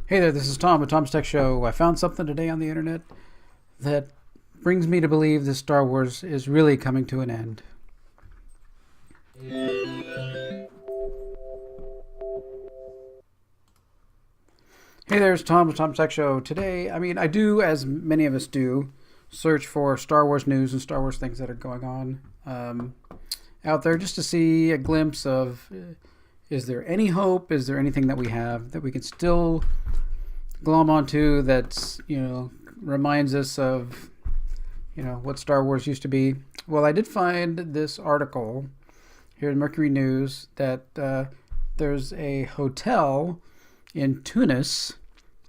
Hey there, this is Tom with Tom's Tech Show. I found something today on the internet that brings me to believe that Star Wars is really coming to an end. Hey there, it's Tom with Tom's Tech Show. Today, I do, as many of us do, search for Star Wars news and Star Wars things that are going on out there just to see a glimpse of is there any hope? Is there anything that we have that we can still glom onto that's, reminds us of, what Star Wars used to be? Well, I did find this article here in Mercury News that there's a hotel in Tunis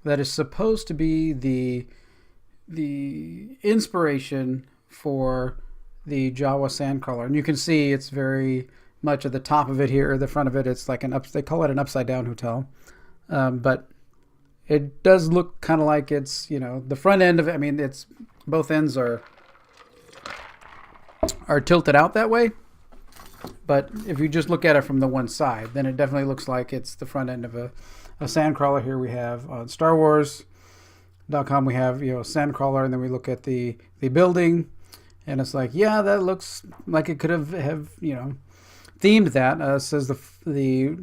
that is supposed to be the inspiration for the Jawa sandcrawler, and you can see it's very much at the top of it here. The front of it, it's like they call it an upside down hotel, but it does look kind of like it's the front end of it. It's both ends are tilted out that way. But if you just look at it from the one side, then it definitely looks like it's the front end of a sandcrawler. Here we have on StarWars.com, we have a sandcrawler, and then we look at the building, and it's like, yeah, that looks like it could have themed that. Says the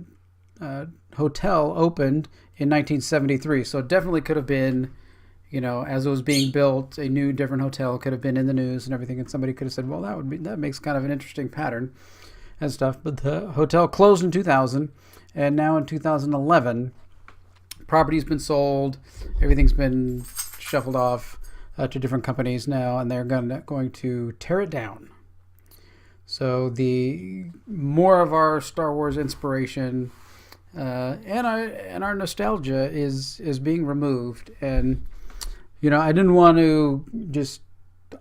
hotel opened in 1973, so it definitely could have been, as it was being built, a new different hotel could have been in the news and everything, and somebody could have said, well, that makes kind of an interesting pattern and stuff. But the hotel closed in 2000, and now in 2011, property's been sold, everything's been shuffled off to different companies now, and they're going to tear it down. So the more of our Star Wars inspiration and our nostalgia is being removed, and I didn't want to just,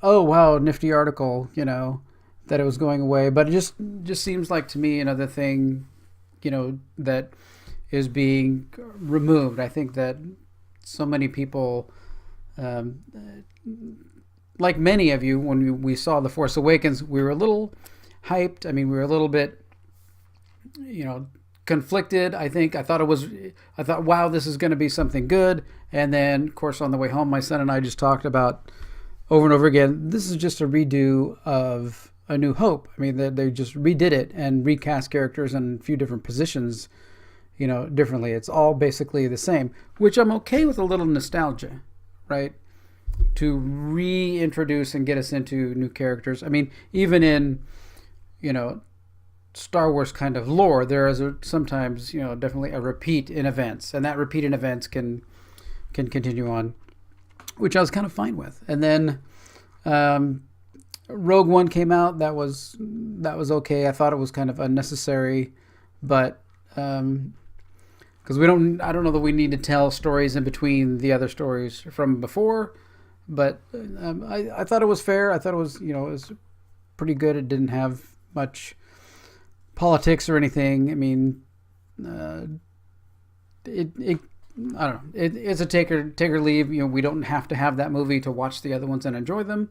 oh wow, nifty article, that it was going away, but it just seems like to me another thing, that is being removed. I think that so many people, like many of you, when we saw The Force Awakens, we were a little hyped. We were a little bit, conflicted. I thought, wow, this is going to be something good. And then, of course, on the way home, my son and I just talked about over and over again, this is just a redo of A New Hope. They just redid it and recast characters in a few different positions, differently. It's all basically the same, which I'm okay with a little nostalgia, right? To reintroduce and get us into new characters. Even in, Star Wars kind of lore, there is sometimes, definitely a repeat in events, and that repeat in events can continue on, which I was kind of fine with. And then Rogue One came out. That was okay. I thought it was kind of unnecessary, but because I don't know that we need to tell stories in between the other stories from before, but I thought it was fair. I thought it was it was pretty good. It didn't have much politics or anything. I don't know. It's a take or leave. We don't have to have that movie to watch the other ones and enjoy them.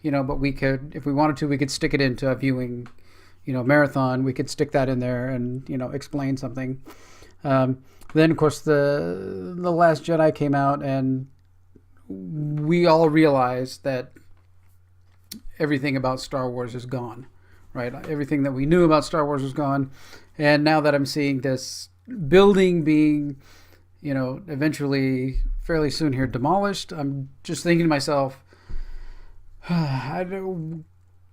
But we could, if we wanted to, we could stick it into a viewing, marathon. We could stick that in there and explain something. Then of course the Last Jedi came out, and we all realized that everything about Star Wars is gone. Right, everything that we knew about Star Wars was gone, and now that I'm seeing this building being, eventually fairly soon here demolished, I'm just thinking to myself, can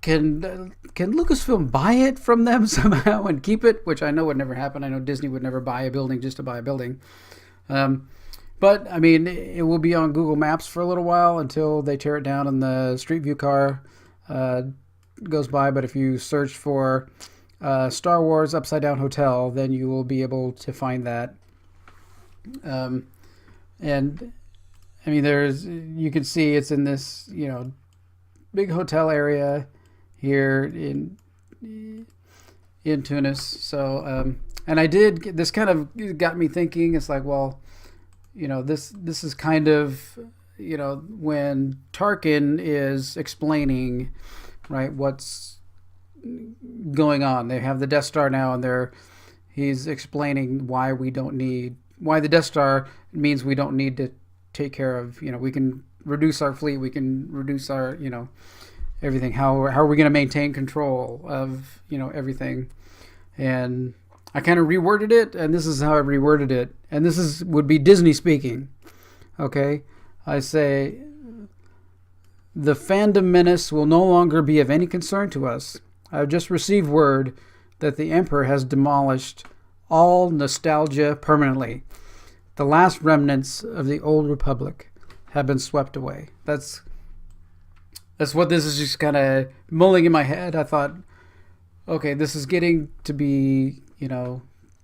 Lucasfilm buy it from them somehow and keep it? Which I know would never happen. I know Disney would never buy a building just to buy a building. But it will be on Google Maps for a little while until they tear it down and the Street View car goes by. But if you search for Star Wars Upside Down Hotel, then you will be able to find that. And there's, you can see it's in this big hotel area here in Tunis. So and this kind of got me thinking. It's like, well, this is kind of when Tarkin is explaining, right, what's going on. They have the Death Star now, and he's explaining why we don't need why the Death Star means we don't need to take care of, we can reduce our fleet, we can reduce our, everything. How are we going to maintain control of, everything? And I kind of reworded it, and this is how I reworded it. And this would be Disney speaking. Okay? I say, the fandom menace will no longer be of any concern to us. I've just received word that the Emperor has demolished all nostalgia permanently. The last remnants of the old Republic have been swept away. That's what this is just kind of mulling in my head. I thought, okay, this is getting to be,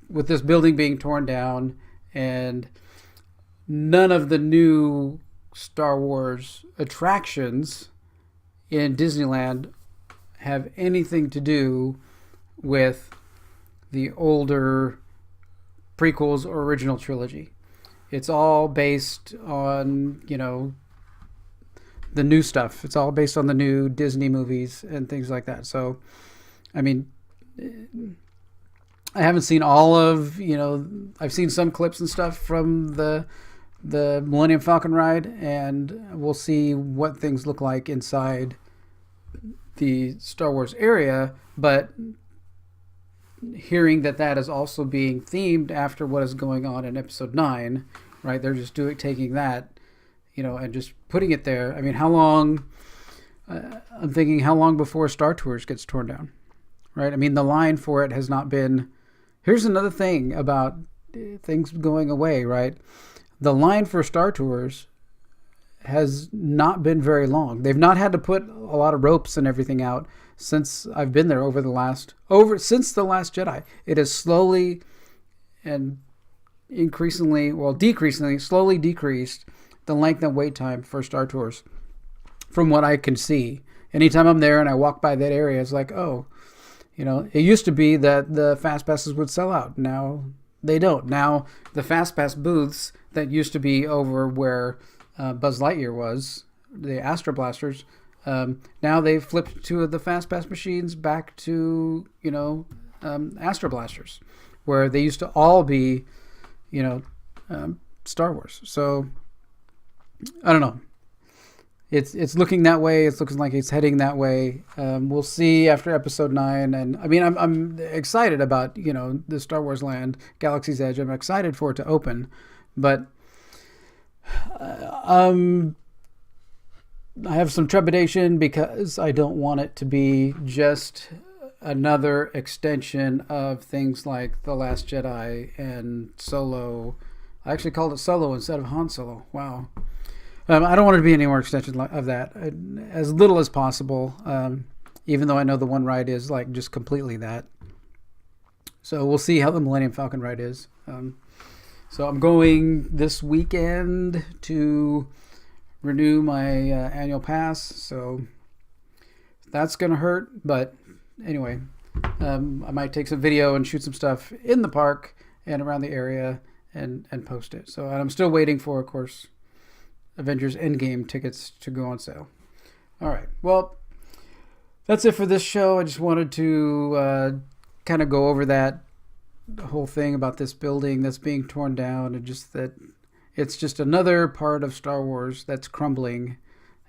with this building being torn down and none of the new Star Wars attractions in Disneyland have anything to do with the older prequels or original trilogy. It's all based on, the new stuff. It's all based on the new Disney movies and things like that. So, I mean, I haven't seen all of, I've seen some clips and stuff from the Millennium Falcon ride, and we'll see what things look like inside the Star Wars area. But hearing that is also being themed after what is going on in Episode 9, right? They're just taking that, and just putting it there. I mean, how long? I'm thinking, how long before Star Tours gets torn down, right? I mean, the line for it has not been. Here's another thing about things going away, right? The line for Star Tours has not been very long. They've not had to put a lot of ropes and everything out since I've been there since The Last Jedi. It has slowly and slowly decreased the length and wait time for Star Tours from what I can see. Anytime I'm there and I walk by that area, it's like, oh, it used to be that the Fast Passes would sell out. Now they don't. Now the Fast Pass booths that used to be over where Buzz Lightyear was, the Astro Blasters, now they've flipped two of the Fast Pass machines back to, Astro Blasters, where they used to all be, Star Wars. So I don't know. It's looking that way. It's looking like it's heading that way. We'll see after Episode 9. And I mean, I'm excited about, the Star Wars land, Galaxy's Edge. I'm excited for it to open, but I have some trepidation because I don't want it to be just another extension of things like The Last Jedi and Solo. I actually called it Solo instead of Han Solo. Wow. I don't want it to be any more extension of that. As little as possible, even though I know the one ride is like just completely that. So we'll see how the Millennium Falcon ride is. So I'm going this weekend to renew my annual pass. So that's going to hurt. But anyway, I might take some video and shoot some stuff in the park and around the area and post it. So I'm still waiting for, of course, Avengers Endgame tickets to go on sale. All right. Well, that's it for this show. I just wanted to kind of go over that whole thing about this building that's being torn down, and just that it's just another part of Star Wars that's crumbling,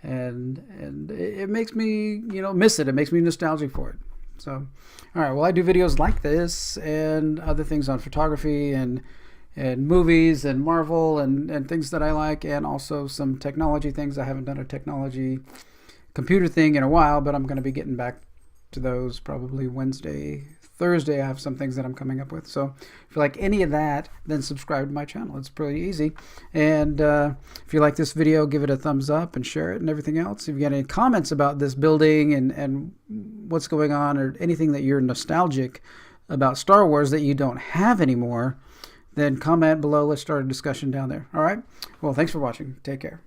and it makes me miss it. It makes me nostalgic for it. So, all right. Well, I do videos like this and other things on photography and movies and Marvel and things that I like, and also some technology things. I haven't done a technology computer thing in a while, but I'm going to be getting back to those probably Wednesday, Thursday. I have some things that I'm coming up with. So if you like any of that, then subscribe to my channel. It's pretty easy. And if you like this video, give it a thumbs up and share it and everything else. If you got any comments about this building and what's going on, or anything that you're nostalgic about Star Wars that you don't have anymore, then comment below. Let's start a discussion down there. All right. Well, thanks for watching. Take care.